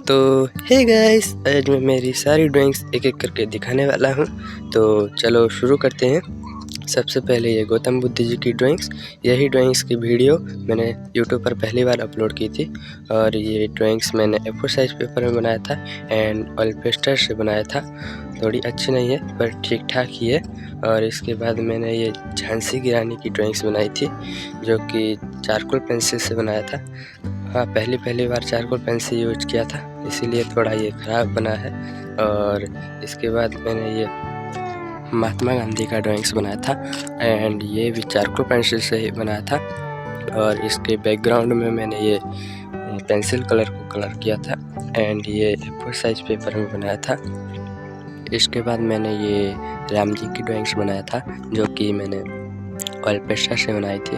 तो hey guys, आज मैं मेरी सारी ड्राइंग्स एक एक करके दिखाने वाला हूँ। तो चलो शुरू करते हैं। सबसे पहले ये गौतम बुद्ध जी की ड्राइंग्स। यही ड्राइंग्स की वीडियो मैंने यूट्यूब पर पहली बार अपलोड की थी और ये ड्राइंग्स मैंने A4 साइज़ पेपर में बनाया था एंड ऑयल पेस्टर से बनाया था। थोड़ी अच्छी नहीं है पर ठीक ठाक ही है। और इसके बाद मैंने ये झांसी की रानी की ड्राइंग्स बनाई थी जो कि चारकोल पेंसिल से बनाया था। हाँ, पहली बार चारकोल पेंसिल यूज किया था, इसीलिए थोड़ा ये ख़राब बना है। और इसके बाद मैंने ये महात्मा गांधी का ड्राइंग्स बनाया था एंड ये भी चारकोल पेंसिल से ही बनाया था। और इसके बैकग्राउंड में मैंने ये पेंसिल कलर को कलर किया था एंड ये A4 साइज़ पेपर में बनाया था। इसके बाद मैंने ये राम जी की ड्राइंग्स बनाया था जो कि मैंने ऑयल पेस्टर से बनाई थी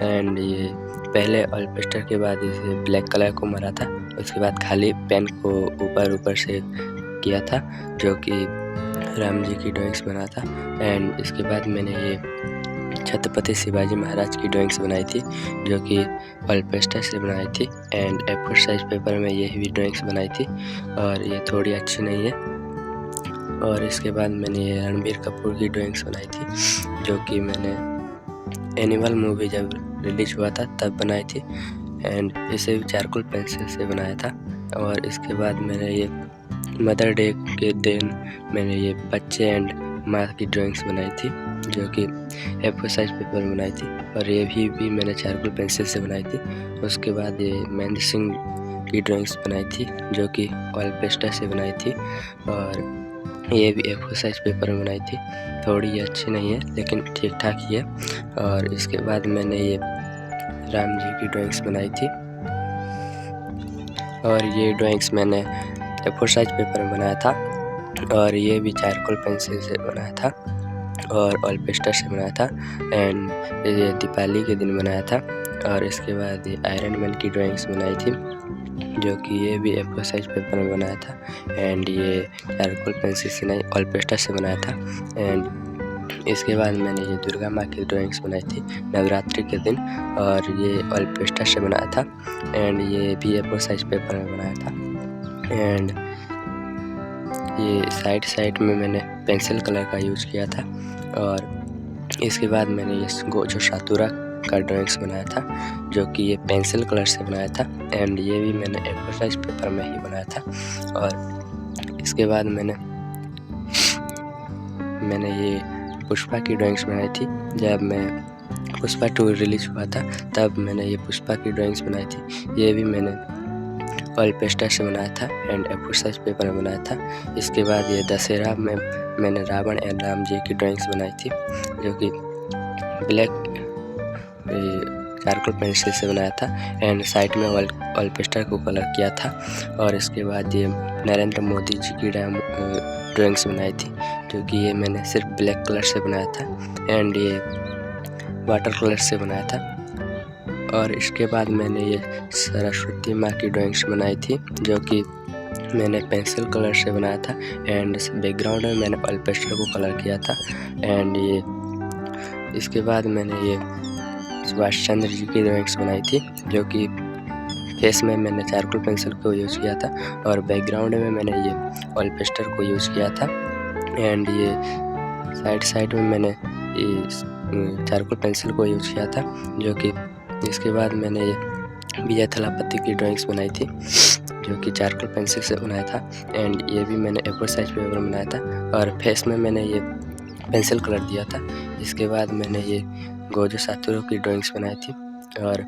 एंड ये पहले ऑयल पेस्टर के बाद इसे ब्लैक कलर को मरा था, उसके बाद खाली पेन को ऊपर से किया था जो कि राम जी की ड्राइंग्स बना था। एंड इसके बाद मैंने ये छत्रपति शिवाजी महाराज की ड्राइंग्स बनाई थी जो कि ऑयल पेस्टर से बनाई थी एंड A4 साइज़ पेपर में ये भी ड्राइंग्स बनाई थी और ये थोड़ी अच्छी नहीं है। और इसके बाद मैंने ये रणबीर कपूर की ड्राइंग्स बनाई थी जो कि मैंने एनिमल मूवी जब रिलीज हुआ था तब बनाई थी एंड इसे भी चारकोल पेंसिल से बनाया था। और इसके बाद मैंने ये मदर डे के दिन मैंने ये बच्चे एंड माँ की ड्राइंग्स बनाई थी जो कि A4 साइज़ पेपर में बनाई थी और ये भी मैंने चारकोल पेंसिल से बनाई थी। उसके बाद ये महेंद्र सिंह की ड्राइंग्स बनाई थी जो कि ऑयल पेस्टर से बनाई थी और ये भी A4 साइज़ पेपर में बनाई थी। थोड़ी अच्छी नहीं है लेकिन ठीक ठाक ही है। और इसके बाद मैंने ये राम जी की ड्राइंग्स बनाई थी और ये ड्राइंग्स मैंने A4 साइज़ पेपर में बनाया था और ये भी चारकोल पेंसिल से बनाया था और ऑयल पेस्टर से बनाया था एंड ये दीपावली के दिन बनाया था। और इसके बाद ये आयरन मैन की ड्राइंग्स बनाई थी जो कि ये भी A4 साइज़ पेपर में बनाया था एंड ये चारकोल पेंसिल से नहीं ऑयल पेस्टर से बनाया था। एंड इसके बाद मैंने ये दुर्गा माँ की ड्राइंग्स बनाई थी नवरात्रि के दिन और ये ऑयल पेस्टर से बनाया था एंड ये भी A4 साइज़ पेपर में बनाया था। एंड ये साइड में मैंने पेंसिल कलर का यूज किया था। और इसके बाद मैंने ये गोजो सातुरा का ड्राइंग्स बनाया था जो कि ये पेंसिल कलर से बनाया था एंड ये भी मैंने A4 साइज़ पेपर में ही बनाया था। और इसके बाद मैंने ये पुष्पा की ड्राइंग्स बनाई थी। जब मैं पुष्पा 2 रिलीज हुआ था तब मैंने ये पुष्पा की ड्राइंग्स बनाई थी। ये भी मैंने ऑयल पेस्टर से बनाया था एंड A4 साइज़ पेपर में बनाया था। इसके बाद ये दशहरा में मैंने रावण एंड राम जी की ड्राइंग्स बनाई थी जो कि ब्लैक चारकोल पेंसिल से बनाया था एंड साइड में ऑयल पेस्टर को कलर किया था। और इसके बाद ये नरेंद्र मोदी जी की ड्राइंग्स बनाई थी जो कि ये मैंने सिर्फ ब्लैक कलर से बनाया था एंड ये वाटर कलर से बनाया था। और इसके बाद मैंने ये सरस्वती माँ की ड्राइंग्स बनाई थी जो कि मैंने पेंसिल कलर से बनाया था एंड बैकग्राउंड में मैंने ऑयल पेस्टर को कलर किया था। एंड ये इसके बाद मैंने ये सुभाष चंद्र जी की ड्राइंग्स बनाई थी जो कि फेस में मैंने चारकोल पेंसिल को यूज़ किया था और बैकग्राउंड में मैंने ये ऑयल पेस्टर को यूज़ किया था। एंड ये साइड में मैंने ये चारकोल पेंसिल को यूज़ किया था जो कि इसके बाद मैंने ये विजय थलापति की ड्राइंग्स बनाई थी जो कि चारकोल पेंसिल से बनाया था एंड ये भी मैंने A4 साइज़ पेपर में बनाया था और फेस में मैंने ये पेंसिल कलर दिया था। इसके बाद मैंने ये गोजो सातुरो की ड्राइंग्स बनाई थी और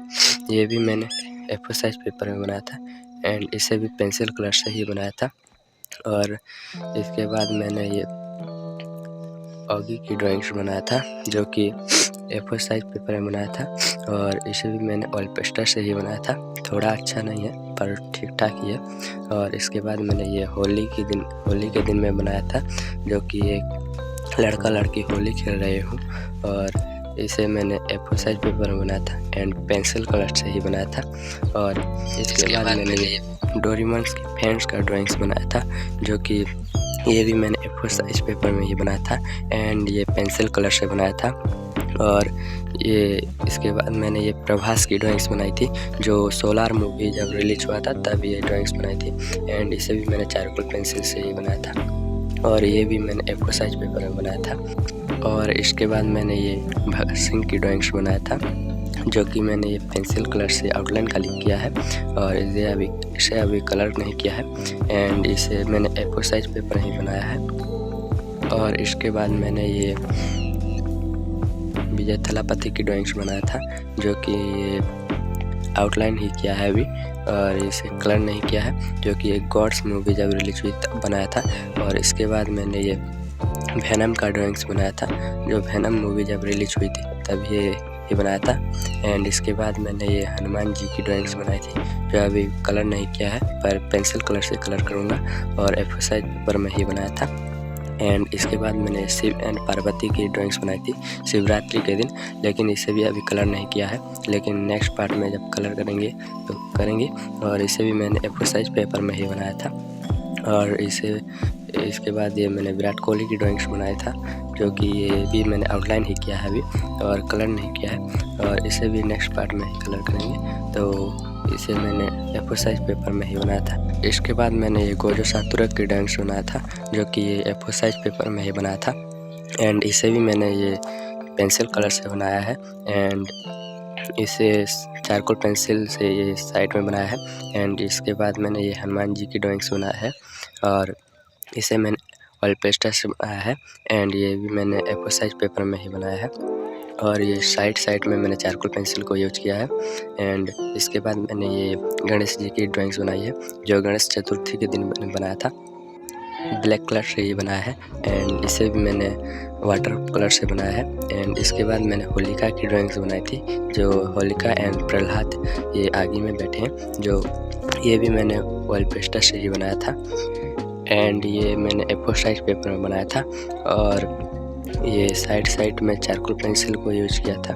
ये भी मैंने A4 साइज़ पेपर में बनाया था एंड इसे भी पेंसिल कलर से ही बनाया था। और इसके बाद मैंने ये ऑगी की ड्राइंग्स बनाया था जो कि A4 साइज़ पेपर में बनाया था और इसे भी मैंने ऑयल पेस्टर से ही बनाया था। थोड़ा अच्छा नहीं है पर ठीक ठाक ही है। और इसके बाद मैंने ये होली के दिन में बनाया था जो कि एक लड़का लड़की होली खेल रहे हो और इसे मैंने A4 साइज़ पेपर में बनाया था एंड पेंसिल कलर से ही बनाया था। और इसके बाद मैंने ये डोरेमोन की फ्रेंड्स का ड्राइंग्स बनाया था जो कि ये भी मैंने A4 साइज़ पेपर में ही बनाया था एंड ये पेंसिल कलर से बनाया था। और ये इसके बाद मैंने ये प्रभास की ड्राइंग्स बनाई थी, जो सोलार मूवी जब रिलीज हुआ था तब ये ड्राइंग्स बनाई थी। एंड इसे भी मैंने चारकोल पेंसिल से ही बनाया था और ये भी मैंने A4 साइज पेपर में बनाया था। और इसके बाद मैंने ये भगत सिंह की ड्राइंग्स बनाया था, जो कि मैंने ये पेंसिल कलर से आउटलाइन खाली किया है और इसे अभी कलर नहीं किया है। एंड इसे मैंने A4 साइज पेपर ही बनाया है। और इसके बाद मैंने ये विजय थलापति की ड्राइंग्स बनाया था, जो कि ये आउटलाइन ही किया है अभी और इसे कलर नहीं किया है, जो कि एक गॉड्स मूवी जब रिलीज हुई तब बनाया था। और इसके बाद मैंने ये वेनम का ड्राइंग्स बनाया था, जो वेनम मूवी जब रिलीज हुई थी तब ये बनाया था। एंड इसके बाद मैंने ये हनुमान जी की ड्राइंग्स बनाई थी, जो अभी कलर नहीं किया है पर पेंसिल कलर से कलर करूँगा और A4 साइज पेपर में ही बनाया था। एंड इसके बाद मैंने शिव एंड पार्वती की ड्राइंग्स बनाई थी शिवरात्रि के दिन, लेकिन इसे भी अभी कलर नहीं किया है, लेकिन नेक्स्ट पार्ट में जब कलर करेंगे तो करेंगे। और इसे भी मैंने A4 साइज पेपर में ही बनाया था। और इसके बाद ये मैंने विराट कोहली की ड्राइंग्स बनाया था, जो कि ये भी मैंने आउटलाइन ही किया है अभी और कलर नहीं किया है और इसे भी नेक्स्ट पार्ट में ही कलर करेंगे। तो इसे मैंने A4 साइज पेपर में ही बनाया था। इसके बाद मैंने ये गोजो सातुरक की ड्राइंग्स बनाया था, जो कि ये A4 साइज पेपर में ही बनाया था। एंड इसे भी मैंने ये पेंसिल कलर से बनाया है एंड इसे चारकोल पेंसिल से ये साइड में बनाया है। एंड इसके बाद मैंने ये हनुमान जी की ड्राइंग्स बनाया है और इसे मैंने ऑयल पेस्टर से बनाया है। एंड ये भी मैंने A4 साइज पेपर में ही बनाया है और ये साइड में मैंने चारकोल पेंसिल को यूज किया है। एंड इसके बाद मैंने ये गणेश जी की ड्राइंग्स बनाई है, जो गणेश चतुर्थी के दिन मैंने बनाया था, ब्लैक कलर से ये बनाया है। एंड इसे भी मैंने वाटर कलर से बनाया है। एंड इसके बाद मैंने होलिका की ड्राइंग्स बनाई थी, जो होलिका एंड प्रहलाद ये आगे में बैठे हैं, जो ये भी मैंने ऑयल पेस्टर से ही बनाया था। एंड ये मैंने A4 साइज पेपर में बनाया था और ये साइड में चारकोल पेंसिल को यूज किया था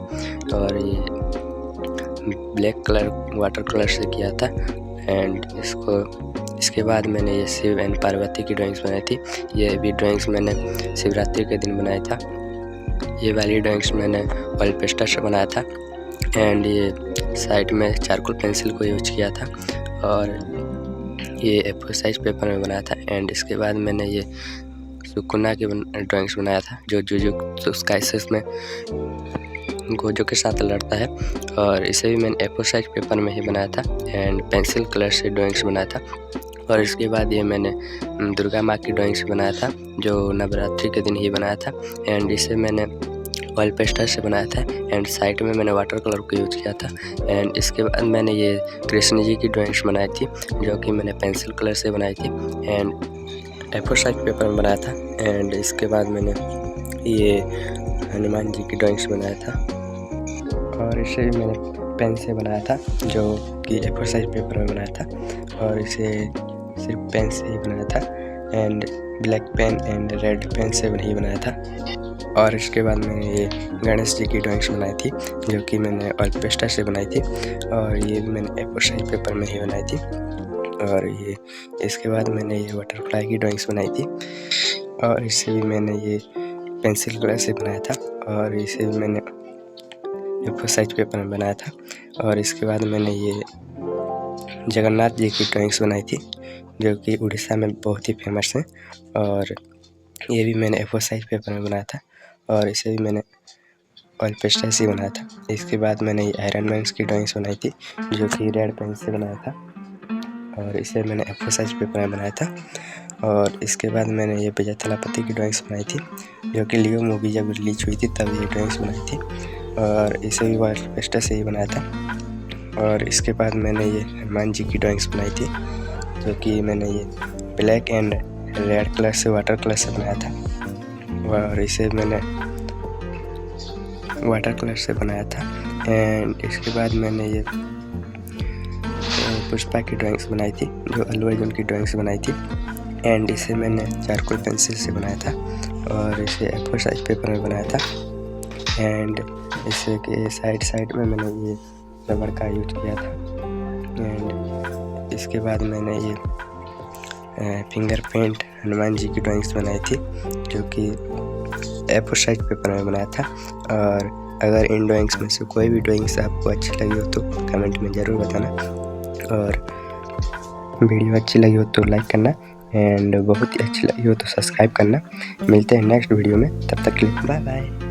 और ये ब्लैक कलर वाटर कलर से किया था। एंड इसके बाद मैंने ये शिव एंड पार्वती की ड्राइंग्स बनाई थी। ये भी ड्राइंग्स मैंने शिवरात्रि के दिन बनाया था। ये वाली ड्राइंग्स मैंने ऑयल पेस्टर से बनाया था एंड ये साइड में चारकोल पेंसिल को यूज किया था और ये A4 साइज पेपर में बनाया था। एंड इसके बाद मैंने ये सुकुना की ड्राइंग्स बनाया था, जो जुजुत्सु काइसेंस में गोजो के साथ लड़ता है और इसे भी मैंने A4 साइज पेपर में ही बनाया था एंड पेंसिल कलर से ड्राइंग्स बनाया था। और इसके बाद ये मैंने दुर्गा माँ की ड्राइंग्स बनाया था, जो नवरात्रि के दिन ही बनाया था। एंड इसे मैंने ऑयल पेस्टर से बनाया था एंड साइड में मैंने वाटर कलर को यूज किया था। एंड इसके बाद मैंने ये कृष्ण जी की ड्राइंग्स बनाई थी, जो कि मैंने पेंसिल कलर से बनाई थी एंड A4 साइज पेपर में बनाया था। एंड इसके बाद मैंने ये हनुमान जी की ड्राइंग्स बनाया था और इसे भी मैंने पेन से बनाया था, जो कि A4 साइज पेपर में बनाया था और इसे सिर्फ पेन से ही बनाया था and black pen and red pen से नहीं बनाया था। और इसके बाद मैंने ये गणेश जी की ड्राइंग्स बनाई थी, जो कि मैंने ऑयल पेस्टर से बनाई थी और ये भी मैंने A4 साइज पेपर में ही बनाई थी। और ये इसके बाद मैंने ये बटरफ्लाई की ड्राइंग्स बनाई थी और इसे भी मैंने ये पेंसिल कलर से बनाया था और इसे भी मैंने A4 साइज पेपर में बनाया था। और इसके बाद मैंने ये जगन्नाथ जी की ड्राइंग्स बनाई थी, जो कि उड़ीसा में बहुत ही फेमस है और ये भी मैंने A4 साइज पेपर में बनाया था और इसे भी मैंने ऑयल पेस्टर से बनाया था। इसके बाद मैंने ये आयरन मैन की ड्राइंग्स बनाई थी, जो कि रेड पेन से बनाया था और इसे मैंने A4 साइज पेपर में बनाया था। और इसके बाद मैंने ये विजय थलापति की ड्राइंग्स बनाई थी, जो कि लियो मूवी जब रिलीज हुई थी तब ये ड्राइंग्स बनाई थी और इसे भी ऑयल पेस्टर से ही बनाया था। और इसके बाद मैंने ये हनुमान जी की ड्राइंग्स बनाई थी, जो कि मैंने ये ब्लैक एंड रेड कलर से वाटर कलर से बनाया था और इसे मैंने वाटर कलर से बनाया था। एंड इसके बाद मैंने ये पुष्पा की ड्राइंग्स बनाई थी, जो अल्लू अर्जुन की ड्राइंग्स बनाई थी एंड इसे मैंने चारकोल पेंसिल से बनाया था और इसे A4 साइज पेपर में बनाया था। एंड इसे के साइड में मैंने ये रबड़ का यूज किया था। एंड इसके बाद मैंने ये फिंगर पेंट हनुमान जी की ड्राइंग्स बनाई थी, जो कि A4 साइज पेपर में बनाया था और अगर इन ड्राइंग्स में से कोई भी ड्राइंग्स आपको अच्छी लगी हो तो कमेंट में ज़रूर बताना, और वीडियो अच्छी लगी हो तो लाइक करना, एंड बहुत ही अच्छी लगी हो तो सब्सक्राइब करना। मिलते हैं नेक्स्ट वीडियो में, तब तक के लिए बाय बाय।